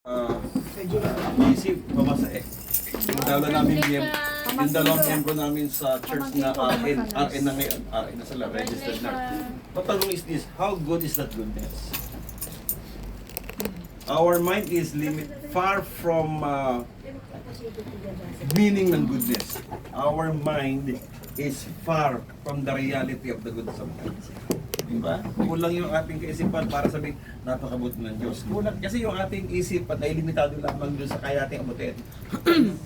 Isip, pabasa eh. Yung dalawa namin yung dalawang membro namin sa church na RN na ngayon, RN na sila, registered nurse. Patanong is this, how good is that goodness? Our mind is far from meaning ng goodness. Our mind is far from the reality of the goodness of God. Diba? Kulang yung ating kaisipan para sabihin, napakabuti ng Diyos. Kulang kasi yung ating isipan ay limitado lamang doon sa kaya nating abutin.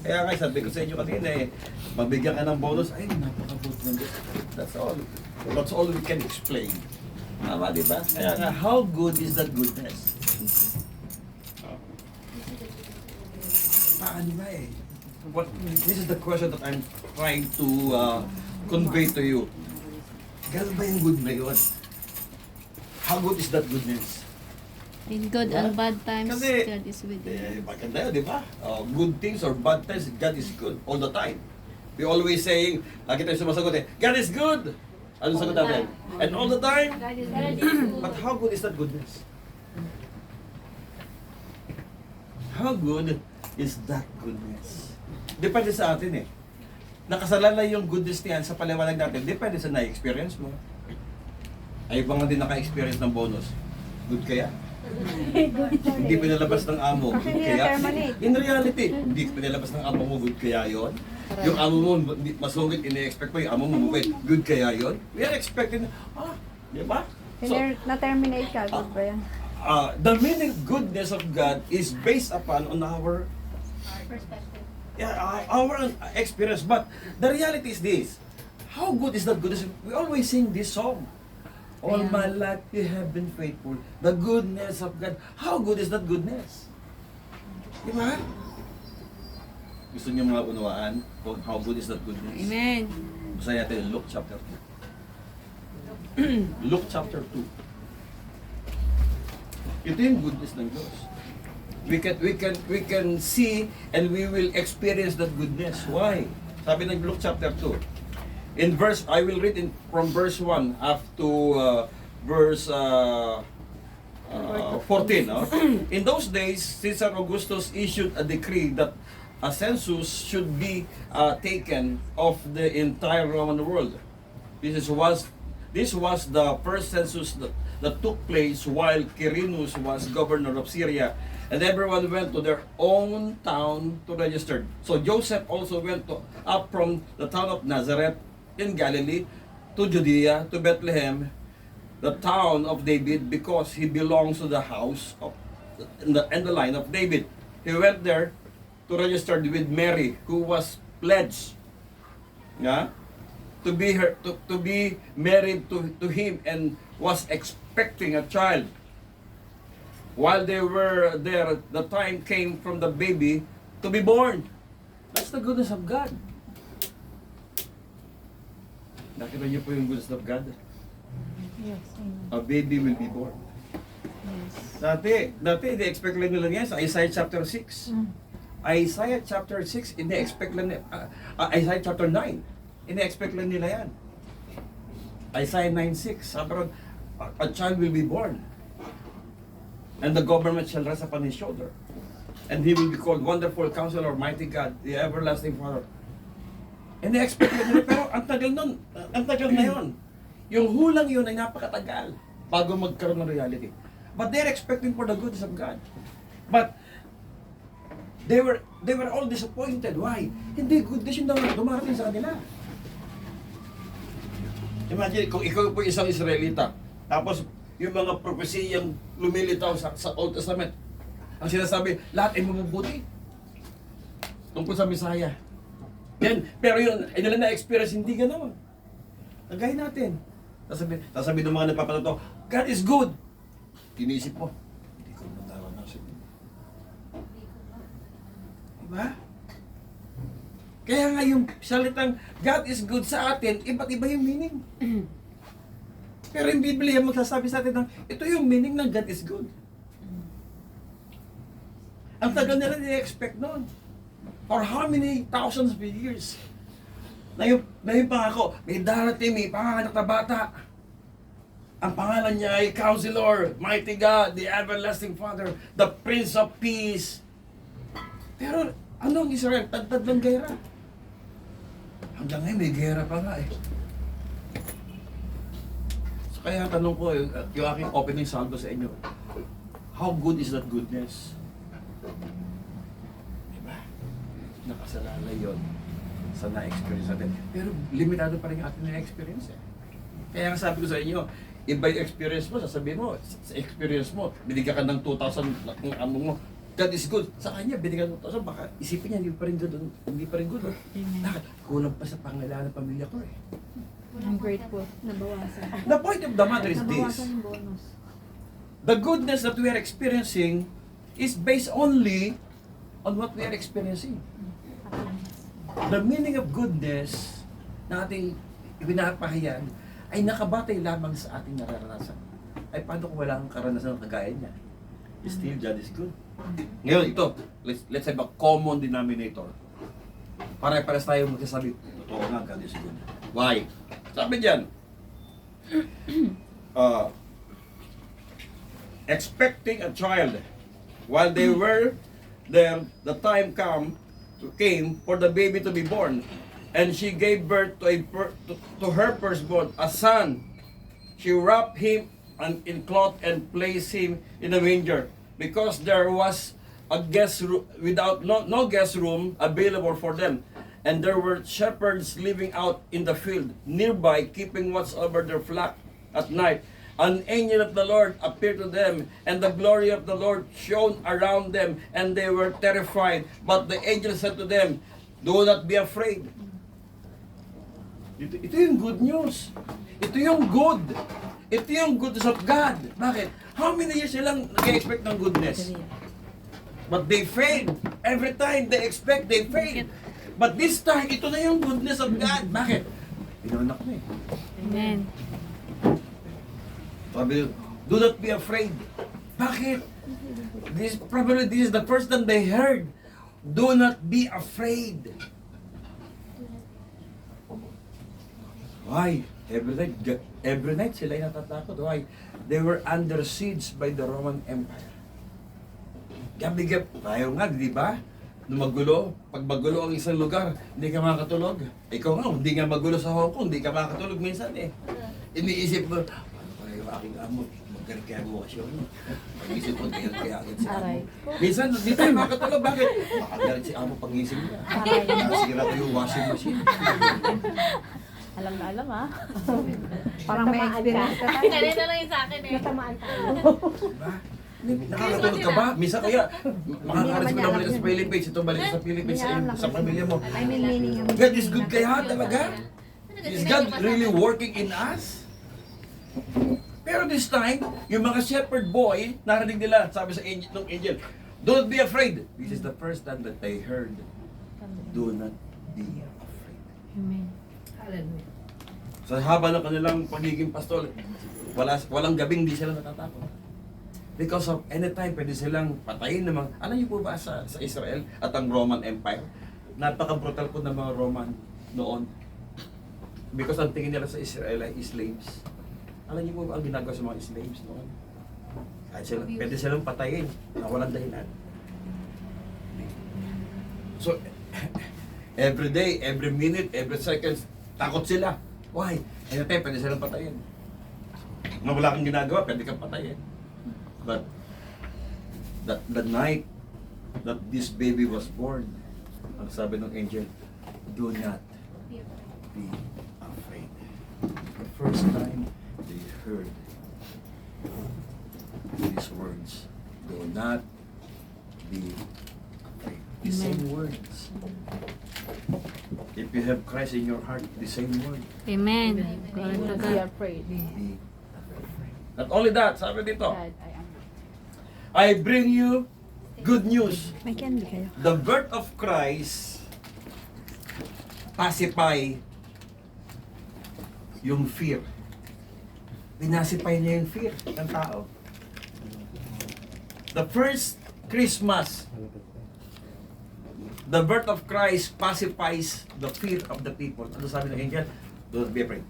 Kaya nga sabi ko sa inyo kanina eh, mabigyan ka ng bonus, ay napakabuti ng Diyos. That's all. That's all we can explain. Tama, diba? Kaya nga, how good is that goodness? Paano ba eh? This is the question that I'm trying to convey to you. Ganun ba yung good na yun? How good is that goodness? In good and bad times, Kasi, God is with you. maganda yun, di ba? Good things or bad times, God is good all the time. We always saying, lagi tayo sumasagot eh, God is good! Anong sagot natin? And all the time? But how good is that goodness? How good is that goodness? Depende sa atin eh. Nakasalalay yung goodness niyan sa paliwanag natin, depende sa na-experience mo. Ay iba nga din naka-experience ng bonus. Good kaya? Hindi pinalabas ng amo, good kaya? In reality, hindi pinalabas ng amo mo, good kaya yon? Yung amo mo, masungit, ini-expect mo yung amo mo, good kaya yon? We are expecting, di ba? So, Na-terminate ka, good ba yan? the meaning goodness of God is based upon on our our experience. But the reality is this: how good is that goodness? We always sing this song. All my life you have been faithful. The goodness of God. How good is that goodness? Di ba? Gusto niyo mga unawaan kung how good is that goodness? Amen. Basahin natin Luke chapter 2. Luke chapter 2. Ito yung goodness ng Diyos. We can see and we will experience that goodness. Why? Sabi ng Luke chapter 2. I will read from verse 1 up to verse 14. No? In those days, Caesar Augustus issued a decree that a census should be taken of the entire Roman world. This was the first census that took place while Quirinus was governor of Syria, and everyone went to their own town to register. So Joseph also went up from the town of Nazareth in Galilee to Judea, to Bethlehem, the town of David, because he belongs to the house of and the line of David. He went there to register with Mary, who was pledged, to be married to him and was expecting a child. While they were there, the time came from the baby to be born. That's the goodness of God. Nakita niyo po yung goodness of God? Yes. A baby will be born. Yes. Dati, ini-expect lang nila yan sa Isaiah chapter 6. Isaiah chapter 6, ini-expect lang nila, Isaiah chapter 9, ini-expect lang nila yan. Isaiah 9:6, sabi ron, a child will be born, and the government shall rest upon his shoulder, and he will be called Wonderful Counselor, Mighty God, the Everlasting Father. Ini-expect lang nila, pero ang tagal na yun. Yung hulang yun ay napakatagal bago magkaroon ng reality. But they're expecting for the goodness of God. But they were all disappointed. Why? Hindi goodness yung dumating sa kanila. Imagine, kung ikaw po isang Israelita, tapos yung mga propesiyang lumilitaw sa Old Testament, ang sinasabi, lahat ay mabubuti tungkol sa Messiah. Pero yun, ay nila na-experience, hindi gano'n. Kagaya natin. Sasabi ng mga nagpapatuto, God is good. Iniisip mo, hindi ko naranasan. Diba? Kaya nga yung salitang God is good sa atin, iba't iba yung meaning. Pero yung Biblia magsasabi sa atin ng, ito yung meaning ng God is good. Ang tagal nila ni-expect noon. For how many thousands of years? Na yung pangako, may darating, may panganak na bata. Ang pangalan niya ay Counselor, Mighty God, the Everlasting Father, the Prince of Peace. Pero ano ang Israel? Tad-tad lang gera. Hanggang ngayon may gera pa nga eh. So kaya tanong ko, yung aking opening salvo sa inyo, how good is that goodness? Diba? Nakasalalay yun sa na-experience natin. Pero limitado pa rin yung ating na-experience eh. Kaya nga sabi ko sa inyo, iba yung experience mo, sasabihin mo, sa experience mo, binigyan ka ng 2,000 ng amo mo, God is good. Sa kanya, binigyan ng 2,000, baka isipin niya, hindi pa rin good. Hindi pa rin good. Bakit? Kulang pa sa pangailangan ng pamilya ko eh. I'm grateful. Nabawasan. The point of the matter is this. Nabawasan yung bonus. The goodness that we are experiencing is based only on what we are experiencing. The meaning of goodness na ating ibinapahiyan ay nakabatay lamang sa ating nararanasan. Ay paano kung wala kang karanasan ng kagaya niya? Still, God is good. Ngayon, ito, let's have a common denominator. Pare-pares tayo magsasabi, totoo nga, God is good. Why? Sabi diyan, expecting a child, while they were there, the time came for the baby to be born, and she gave birth to her firstborn, a son. She wrapped him in cloth and placed him in a manger, because there was a guest room no guest room available for them, and there were shepherds living out in the field nearby, keeping watch over their flock at night. An angel of the Lord appeared to them, and the glory of the Lord shone around them, and they were terrified. But the angel said to them, "Do not be afraid." Ito yung good news. Ito yung good. Ito yung goodness of God. Bakit? How many years silang nag-expect ng goodness? But they failed. Every time they expect, they fail. But this time, ito na yung goodness of God. Bakit? Pinanak na eh. Amen. Sabi, do not be afraid. Bakit? This is the first time they heard. Do not be afraid. Why? Every night sila natatakot. Why? They were under siege by the Roman Empire. Gabi-gabi, tayo nga, di ba? Nung magulo, pag magulo ang isang lugar, hindi ka makatulog. Ikaw nga, hindi nga magulo sa Hong Kong, hindi ka makatulog minsan eh. Iniisip mo, ano yung aking amo, magkaya mo kasi yun. Pag-isip mo, kaya agad si amo. Minsan, hindi tayo makatulog. Bakit? Makagalit si amo pag-isip niya. Nasira ko yung washing machine. Alam na alam ah. Parang may experience ka tayo. Ganito lang yung sa akin eh. Natamaan ka. Diba? Nakakatulog ka ba? Minsan kaya, makakaris mo na balik sa Philippines. Ito balik sa Philippines sa pamilya mo. I mean, meaning of God is good kaya talaga? Is God really working in us? Pero this time, yung mga shepherd boy, narinig nila, sabi sa angel, ng angel, do not be afraid. This is the first time that they heard, do not be afraid. Amen. Hallelujah. Sa haba ng kanilang pagiging pastol, walang gabing di sila natatakot. Because of anytime, pwede silang patayin naman. Alam niyo po ba sa Israel at ang Roman Empire? Napaka-brutal po ng mga Roman noon. Because ang tingin nila sa Israel ay slaves. Alam niyo po ba ang ginagawa sa mga slaves noon? Kahit sila, pwede silang patayin na walang dahilan. So, every day, every minute, every second, takot sila. Why? Anytime, pwede silang patayin. Na wala kang ginagawa, pwede kang patayin. But the night that this baby was born, ang sabi ng angel, do not be afraid. The first time they heard these words, do not be afraid. The same words. If you have Christ in your heart, the same word. Amen. Glory to Be God. afraid. Be afraid. Not only that, sabi dito, God, I am. I bring you good news. May candy kayo. The birth of Christ pacify yung fear. Pinasify niya yung fear ng tao. The first Christmas, the birth of Christ pacifies the fear of the people. Ano sabi ng angel? Don't be afraid.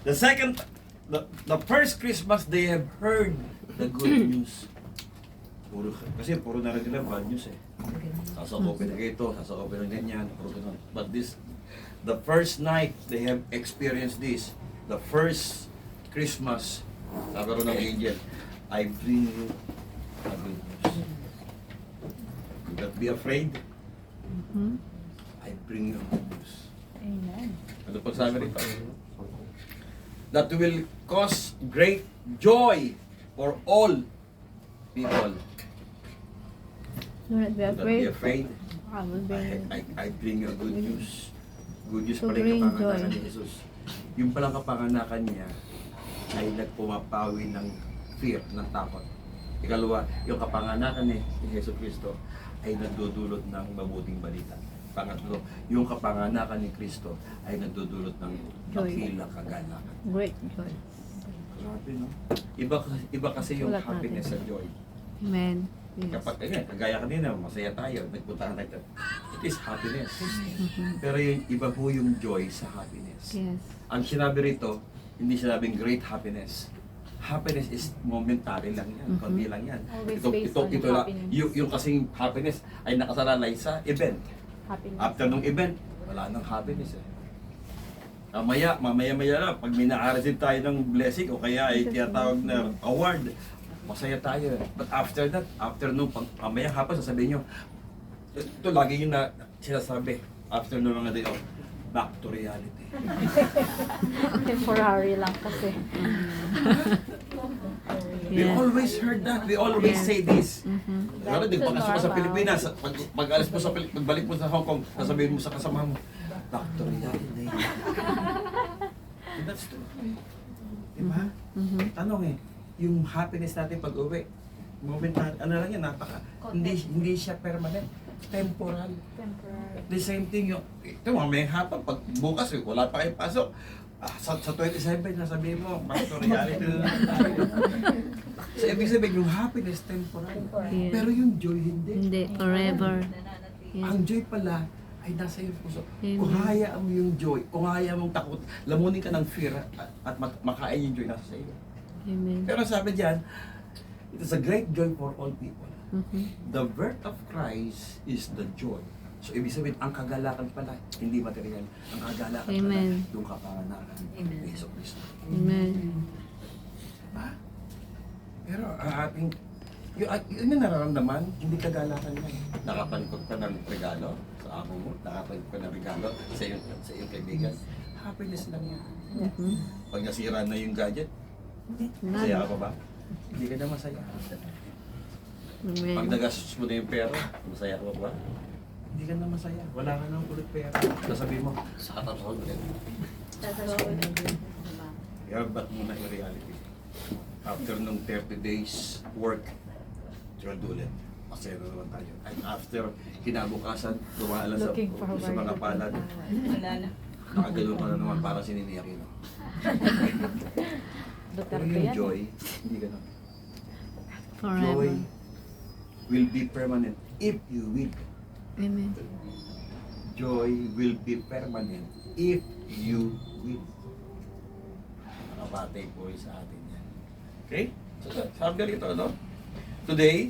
The second the first Christmas they have heard the good news. Puro narinig nila bad news eh. Sasakopin na ito, sasakopin na ganyan, puro ganun. But the first night they have experienced this, the first Christmas, sabi rin ng angel, I bring you a good news. Do not be afraid. Mhm. I bring you a good news. Amen. Ano pag sabi rito? That will cause great joy for all people. Do not be Do not be afraid. afraid. I will bring I bring you a good news. Good news To pala yung bring kapanganakan joy. ni Jesus. Yung palang kapanganakan niya ay nagpumapawi ng fear, ng takot. Ikalawa, yung kapanganakan ni Yesu Cristo ay nagdudulot ng mabuting balita. Pangatlo, yung kapanganakan ni Cristo ay nagdudulot ng Joy. dakilang kagalakan. great joy. Grabe, no? Iba kasi yung Sulat happiness natin. sa joy. Amen. Yes. Kapag, kagaya kanina, masaya tayo, nagpuntahan tayo. It is happiness. Pero yung iba po yung joy sa happiness. Yes. Ang sinabi rito, hindi sinabing great happiness. Happiness is momentary lang yan, konti lang yan. Always Ito, based ito, on ito lang, happiness. yung kasing happiness ay nakasalalay sa event. Happiness. After nung event, wala nang happiness eh. Mamaya lang, pag may na-receive tayo ng blessing o kaya ay tinatawag na award, masaya tayo. But after that, after nung mamaya hapon, sasabihin nyo, ito lagi yung sinasabi, after nung mga day off, back to reality. Temporary lang kasi. We Yeah. always heard that. We always Yeah. say this. Mhm. Lalo, di bakasyon mo sa normal. Pilipinas, pag-alis mo sa pagbalik mo sa Hong Kong, sasabihin mo sa kasama mo, back to reality. And that's true. Diba? Mhm. Tanong eh, yung happiness natin pag-uwi, momentary, ano lang yan, hindi siya permanent, temporal. Temporary. The same thing yung, ito mamayang hapon, pag bukas, wala pa kayong pasok, sa 27, nasabihin mo, back to reality na lang tayo. So, ibig sabihin, yung happiness, temporal. Yeah. Pero yung joy, hindi. Hindi, forever. Yeah. Ang joy pala, ay nasa iyong puso. Amen. Kung hayaan mo yung joy, kung hayaan mong takot, lamunin ka ng fear at makain yung joy nasa sa iyo. Amen. Pero sabi diyan, it is a great joy for all people. Mhm. The birth of Christ is the joy. So, ibig sabihin, ang kagalakan pala, hindi material. Ang kagalakan Amen. pala, yung kapanganakan ni Yesu Cristo. Amen. Diba? Pero ang ating, yung nararamdaman, hindi kagalakan yan. Nakapalikot ka ng regalo sa amo mo, nakapalikot ka ng regalo sa iyong kaibigan. Happiness lang yan. Mhm. Pag nasira na yung gadget, masaya ka pa ba? Hindi ka na masaya. Amen. Pag nagastos mo na yung pera, masaya ka pa ba? Hindi ka na masaya. Wala ka nang ulit pera. Sasabihin mo, sa katapos ulit. Kaya ba't muna yung reality? After nung 30 days work, tiyod ulit. Masaya na naman tayo. And after kinabukasan, dumaalas Looking sa forward. mga palad, nakagano'n ka na naman para sinini Aquino. Pero Duterte yung yan. joy, hindi ganun. Forever. Joy will be permanent if you will. Amen. Joy will be permanent if you will. Nakabatay po sa atin yan. Okay? So, sabi rito, ano? Today,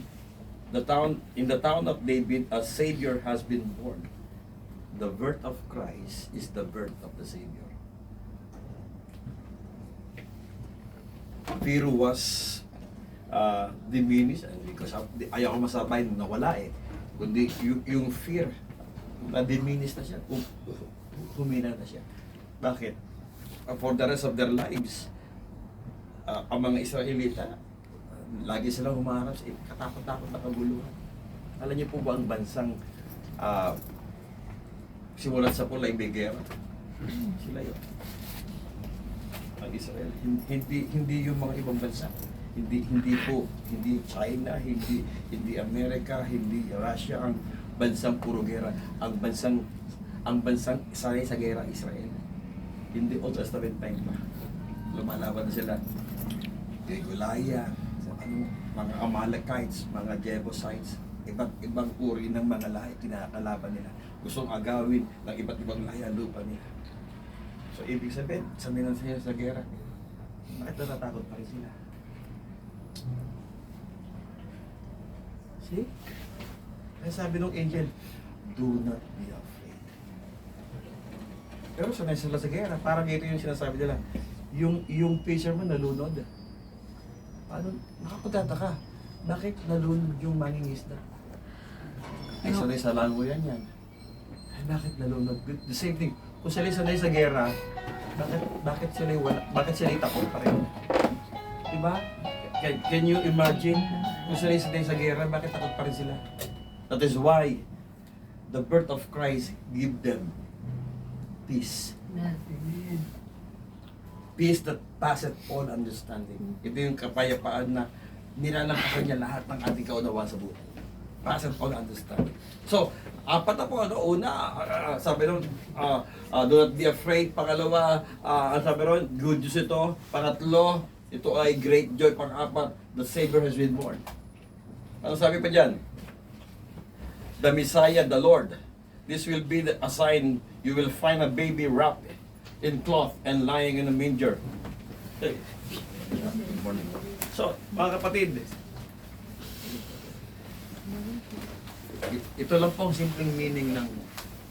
in the town of David, a Savior has been born. The birth of Christ is the birth of the Savior. Fear was diminished because ayaw ko masabay na nawala eh. Kundi yung fear, na-diminish na siya, humina na siya. Bakit? For the rest of their lives, ang mga Israelita, lagi silang humaharap sa katakot-takot na kaguluhan. Alam niyo po ba ang bansang simulat sa pula ibigera? Sila yun. Ang Israel. Hindi yung mga ibang bansa. Hindi China, hindi Amerika, hindi Russia ang bansang puro gera. Ang bansang sanay sa gera, Israel. Hindi Old Testament time pa. Lumalaban na sila. Kay Goliath, mga Amalekites, mga Jebusites, iba't ibang uri ng mga lahi kinakalaban nila. Gustong agawin ng iba't ibang lahi ang lupa nila. So, ibig sabihin, sanay na sila sa gera. Bakit natatakot pa rin sila? See? Kaya sabi ng angel, do not be afraid. Pero sanay sila sa gera. Parang ito yung sinasabi nila. Yung fisherman nalunod. Paano? Nakapagtataka. Bakit nalunod yung mangingisda? Ay, sanay sa lango yan. Ay, bakit nalunod? The same thing. Kung sila sanay sa gera, bakit sila takot pa rin? Diba? Can you imagine? Kung sila sanay sa gera, bakit takot pa rin sila? That is why the birth of Christ give them peace. Peace that passeth all understanding. Ito yung kapayapaan na nilalangkapan niya lahat ng ating kaunawaan sa buhay. Passeth all understanding. So, apat na po, una, sabi ron, do not be afraid. Pangalawa, sabi ron, good news ito. Pangatlo, ito ay great joy. Pang-apat, the Savior has been born. Ano sabi pa dyan? The Messiah, the Lord. This will be a sign. You will find a baby wrapped in cloth and lying in a manger. Hey. Good morning. So, mga kapatid, ito lang po ang simpleng meaning ng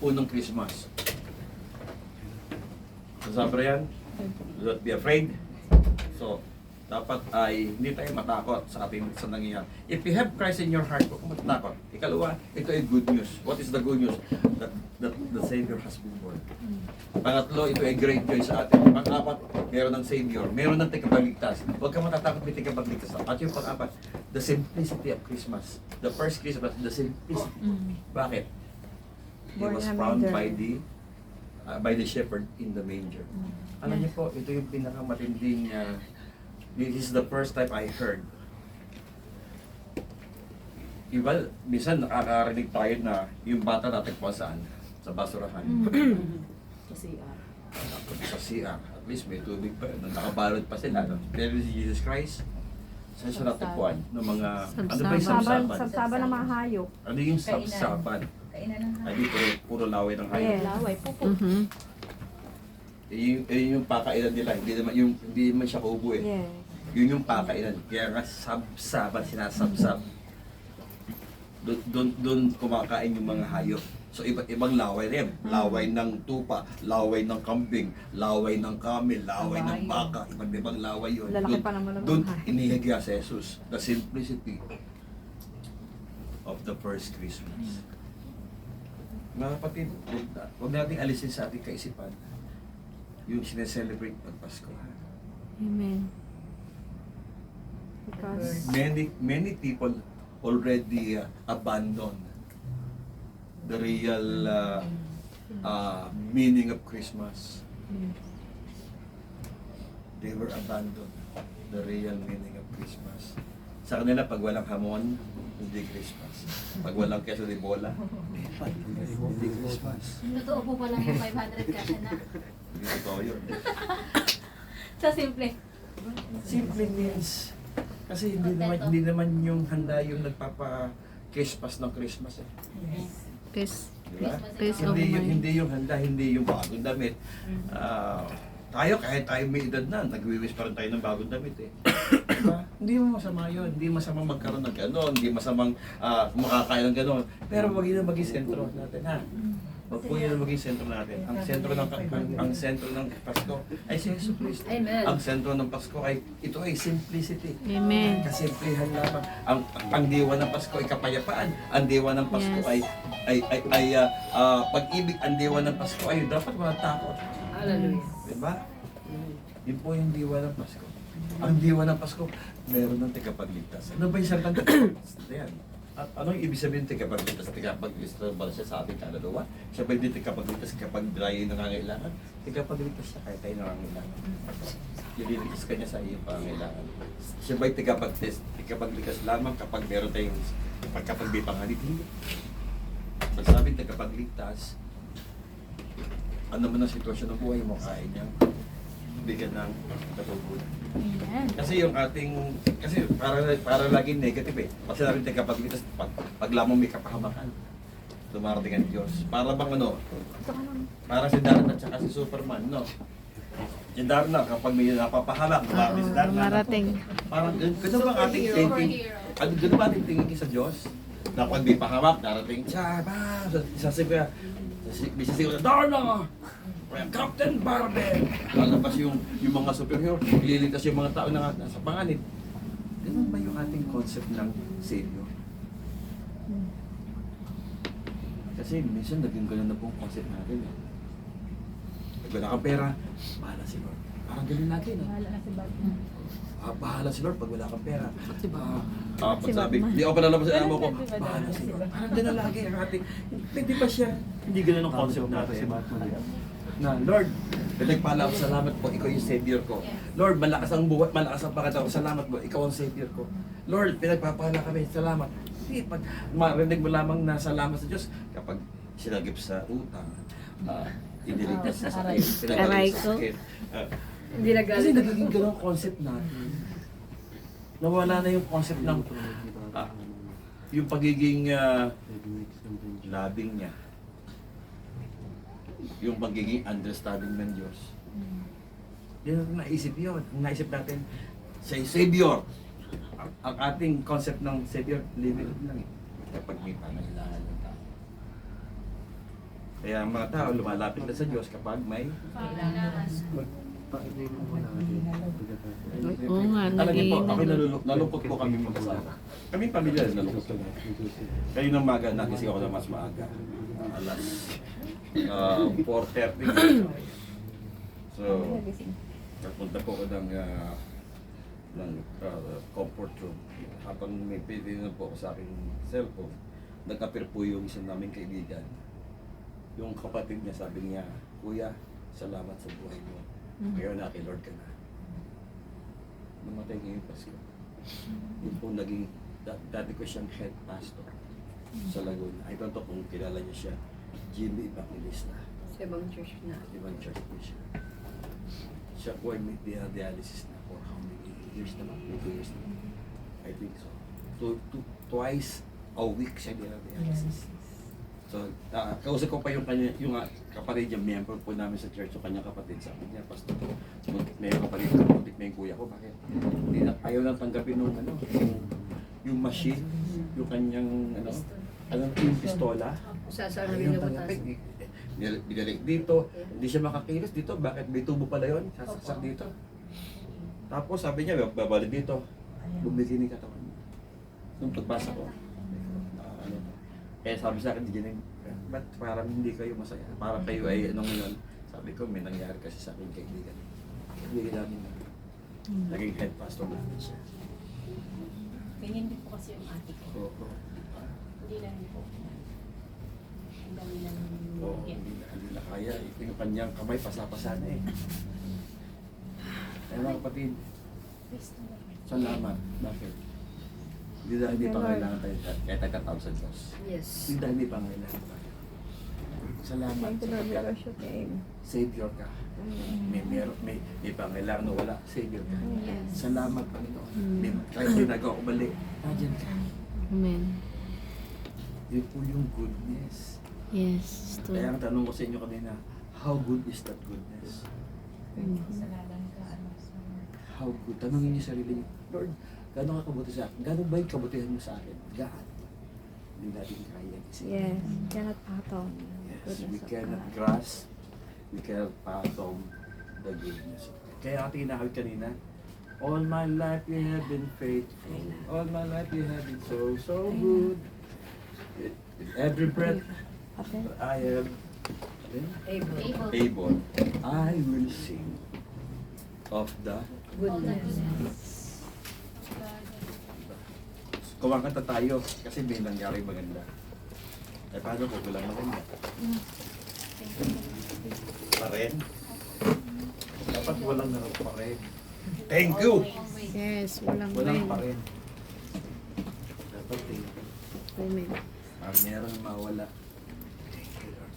unang Christmas. Sabi yan, do not be afraid. So, dapat ay hindi tayo matakot sa ating sa nangyayari. If you have Christ in your heart, huwag kang matatakot. Ikalawa, ito ay good news. What is the good news? That the Savior has been born. Pangatlo, ito ay great joy sa atin. Pang-apat, meron ng Savior. Meron ng tagapagligtas. Huwag kang matatakot may tagapagligtas. At yung pang-apat, the simplicity of Christmas. The first Christmas, the simplicity. Bakit? He Born was in a found manger. by the shepherd in the manger. Alam niyo po, ito yung pinakamatinding this is the first time I heard. Iba, minsan nakakarinig tayo na yung bata natin saan? Sa basurahan. Kasi Sa CR. At least may tubig pa. Nakabalot pa sila. No? Pero si Jesus Christ, saan siya natagpuan? Ng mga, ano ba yung sabsaban? Sabsaban ng mga hayop. Ano yung sabsaban? kainan ng Ay, di puro laway ng hayop. Yes. laway, pupo. Mm-hmm. Yung pakailan nila, hindi naman siya kubo eh. Yes. Yun yung pakailan. Kaya nga sabsaban, sinasabsab. Doon kumakain yung mga hayop. So iba't ibang laway rin. Laway ng tupa, laway ng kambing, laway ng kamel, laway ng baka. Iba't ibang laway yun. Lalaki pa naman ng Doon mga inihiga si Jesus. The simplicity of the first Christmas. Mga kapatid, huwag nating alisin sa ating kaisipan yung sineselebrate ng Pasko. Amen. Because Many people already abandon the real meaning of Christmas. They were abandoned the real meaning of Christmas. Sa kanila, pag walang hamon, hindi Christmas. Pag walang queso de bola, hindi Christmas. Totoo po pala yung 500 kasya na. Hindi totoo yun. Sa simple. Simple means, kasi hindi naman yung handa yung nagpapa-Christmas ng Christmas eh. Peace. Diba? Peace of Hindi yung, mind. hindi yung handa, hindi yung bagong damit. Tayo, kahit tayo may edad na, nagwiwis pa rin tayo ng bagong damit eh. Diba? Hindi mo masama yun. Hindi masamang magkaroon ng gano'n. Hindi masamang makakain ng gano'n. Pero wag yun ang maging sentro natin, ha? Wag po yun ang maging sentro natin. Ang sentro ng Pasko ay si Jesus Cristo. Amen. Ang sentro ng Pasko ay, ito ay simplicity. Amen. Kasimplihan lamang. Ang diwa ng Pasko ay kapayapaan. Ang diwa ng Pasko Yes. ay pag-ibig. Ang diwa ng Pasko ay dapat walang takot. Hallelujah. Diba? Yun po yung diwa ng Pasko. Ang diwa ng Pasko, meron ng tagapagligtas. Ano ba yung salitang tagapagligtas? Yan. At anong ibig sabihin ng tagapagligtas? Tagapagligtas ba siya sa ating kaluluwa? Siya ba hindi tagapagligtas kapag tayo nangangailangan? Tagapagligtas siya kahit tayo nangangailangan. Ililigtas ka niya sa iyong pangangailangan. Siya ba'y tagapagligtas lamang kapag meron tayong kapag may panganib? Hindi. Pag sabing tagapagligtas, ano man ang sitwasyon ng buhay mo, kaya niyang bigyan ng katugunan. Amen. Kasi yung ating, kasi para laging negative eh. Kasi namin tagapagligtas, pag lamang may kapahamakan, dumarating ang Diyos. Para bang ano, para si Darren at saka si Superman, no? Si Darna, kapag may napapahalak, marami si Darna. Marating. Parang ganun ba ang ating thinking? Ano, ganun ba ating tingin sa Diyos? Na pag may pahamak, darating siya, isasip ka, bisisigaw na, Darna! Captain Barbell! Lalabas yung mga superhero, ililigtas yung mga tao na nasa panganib. Ganun ba yung ating concept ng Savior? Kasi minsan naging ganun na pong concept natin eh. Pag wala kang pera, bahala si Lord. Parang ganun lagi no? Bahala na si Batman. Bahala si Lord pag wala kang pera. Pag Si sabi, Batman. di ako palalabas sa amo ko, Ganun din, bahala si si Lord. Batman. Parang ganun lagi ang ating, hindi ba siya? Hindi ganun ang concept natin. Na, Lord, pinagpala ako, salamat po, ikaw yung Savior ko. Lord, malakas ang buhat, malakas ang pakataw, salamat po, ikaw ang Savior ko. Lord, pinagpapala kami, salamat. Hindi, pag marinig mo lamang na salamat sa Diyos, kapag sinagip sa utang, iniligtas sa sakit, Aray pinagalit sa ko. sakit. Hindi Kasi nagiging ganun ang concept natin. Nawala na yung concept ng yung pagiging loving niya. Yung pagiging understanding ng Diyos. Hindi natin naisip yun. Naisip natin, siya yung Savior. Ang ating concept ng Savior, living lang eh. Kapag may pangailangan ng tao. Kaya ang mga tao lumalapit na sa Diyos kapag may Oo nga, alam niyo po, ako nag-iingat. nalungkot po kami mag-asawa. Kami pamilya, nalungkot kami. Kayo ng maga, nagising ako na mas maaga. Alas 4:30. So, nagpunta po ako ng comfort room. Habang may pwede na po ako sa aking cellphone, nag-appear po yung isang naming kaibigan. Yung kapatid niya, sabi niya, Kuya, salamat sa buhay mo. Ngayon na kay Lord ka na. Namatay ngayong Pasko. Yun po naging, dati ko siyang head pastor sa Laguna. I don't know kung kilala niyo siya. Jimmy Evangelista. Sa ibang church na. Ibang church po siya. Siya po ay may dialysis na for how many years na ba? 2 years na. I think so. Twice a week siya dialysis. So, kausap ko pa yung kanya, yung kapatid niya, member po namin sa church, so kanyang kapatid sa akin niya, pastor, may kapatid ko, muntik na yung kuya ko, bakit? Hindi na, ayaw lang tanggapin nung yung machine, yung kanyang, yung pistola. Sasabihin na butas. tanggapin. Binalik dito, hindi siya makakilos dito, bakit may tubo pala yun, sasaksak dito. Tapos sabi niya, babalik dito, bumili yung katawan mo. Nung pagbasa ko, kaya sabi sa akin, ba't parang hindi kayo masaya? Parang kayo ay ano ngayon? Sabi ko, may nangyari kasi sa akin kaibigan. Kaibigan namin na naging head pastor namin siya. Ganyan din po kasi yung ate ko. Oo. Hindi lang po. Ang dami lang Oo, yan. hindi na kaya. Ito yung kanyang kamay, pasapasa na eh. Kaya mga kapatid, salamat. Bakit? Hindi dahil hindi pa kailangan tayo kaya tagatawag sa Diyos. Yes. Hindi dahil hindi pa kailangan tayo. Salamat sa kapatid. Savior ka. May pangailangan na wala. Savior ka. Salamat, Panginoon. May kahit ginagawa ko balik. Nandiyan ka. Amen. Yun po yung goodness. Yes. Kaya ang tanong ko sa inyo kanina, how good is that goodness? Salamat ka. How good? Tanongin niyo sarili niyo, Lord, gano'n ka kabuti sa akin? Gano'n ba yung kabutihan mo sa akin? God. Hindi natin kaya kasi. Yes. Cannot fathom. Yes, we cannot grasp, we cannot fathom the goodness of God. Kaya ating inahawit kanina, all my life you have been faithful. All my life you have been so good. With every breath I am able, I will sing of the Goodness. kumakanta tayo kasi may nangyari maganda. Eh paano kung walang maganda? Pa rin? Dapat walang naroon pa rin. Thank you! Yes. Walang Walang rain. pa rin. Dapat thank you. Amen. Meron mawala. Thank you, Lord.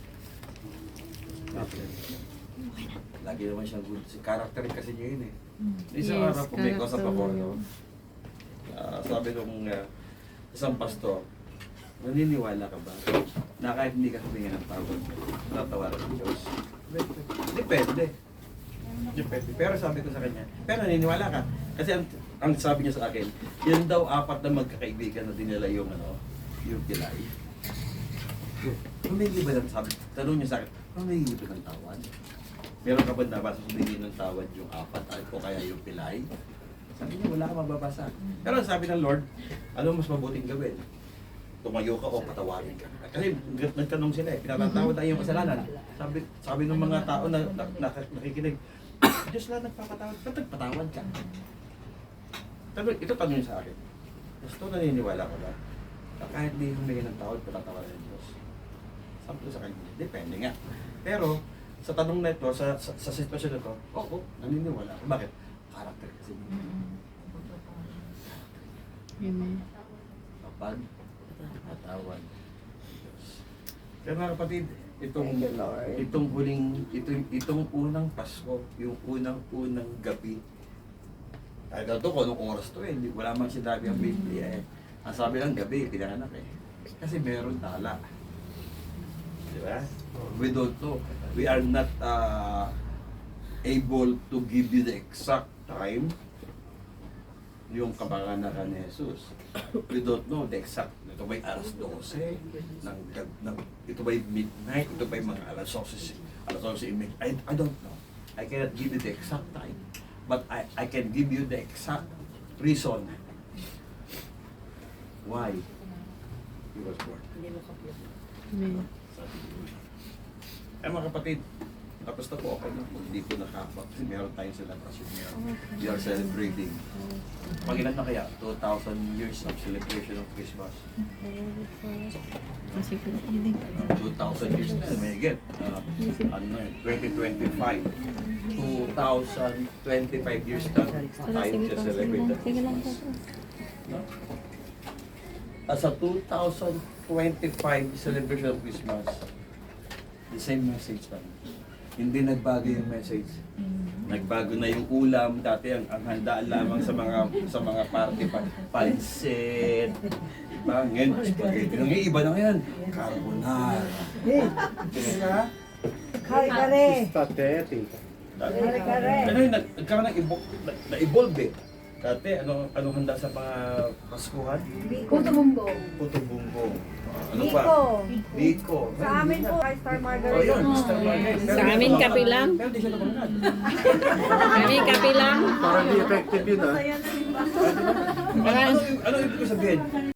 Okay. Lagi naman siya good. Si character kasi niya yun eh. Isang Yes, araw po may kausap ako. character No? yun. Sabi nung isang pastor, naniniwala ka ba na kahit hindi ka humingi ng tawad, tatawaran ng Diyos? Depende. Depende. Pero sabi ko sa kanya, pero naniniwala ka. Kasi ang sabi niya sa akin, yan daw apat na magkakaibigan na dinala yung yung pilay. Humingi ba ng sabi? Tanong niya sa akin, humingi ba ng tawad? Meron ka ba nabasa humingi ng tawad yung apat o kaya yung pilay? Sabi niya, wala ka mababasa. Pero sabi ng Lord, ano mas mabuting gawin? Tumayo ka o patawarin ka. Kasi nagtanong sila eh, pinatatawad tayo yung kasalanan. Sabi ng mga tao na nakikinig, Diyos lang nagpapatawad, ba't nagpatawad ka? Ito tanong niya sa akin. Gusto naniniwala ko ba? Na kahit di humingi ng tawad, patatawarin ng Diyos. Sabi ko sa kanya, depende nga. Pero sa tanong na ito, sa sitwasyon na ito, oo, naniniwala ako. Bakit? Character kasi. Amen. Kapag patawad. Kaya mga kapatid, itong unang Pasko, yung unang gabi. Kahit ito kung anong oras to eh, wala mang sinabi ang Biblia eh. Ang sabi lang gabi, pinanganak eh. Kasi meron tala. Di ba? We don't know. We are not able to give you the exact time yung kapanganakan ni Jesus. We don't know the exact. Ito ba'y alas 12? Ito ba'y midnight? Ito ba'y mga alas 12? Alas 12 I don't know. I cannot give you the exact time. But I can give you the exact reason why he was born. Amen. Eh mga kapatid, tapos na po ako na hindi po nakakapag kasi meron tayong celebration ngayon. We are celebrating. Pag-ilan na kaya? 2,000 years of celebration of Christmas. Kasi ko hindi. 2,000 years na, may get. 2025. 2,025 years na tayo siya celebrate. Sige lang po. No? Sa 2025 celebration of Christmas, the same message pa rin. Hindi nagbago yung message. Nagbago na yung ulam. Dati ang handaan lamang sa mga party pa. Pansit. Diba? Ngayon, spaghetti. Yung iba na ngayon, carbonara. Diba? Kare-kare. Kare-kare. Ano yun, nagkaroon ng na-evolve eh. Dati, anong handa sa mga Paskuhan? Puto bumbong. Puto bumbong. Ano Biko. pa? Biko. Sa amin po, Star Oh, Margarita. yun, Star Margarita. Sa amin, kape lang. Pero di siya nabangan. Kami kape lang. Parang di effective yun ah. Masaya na rin ba? Ano ibig ko sabihin?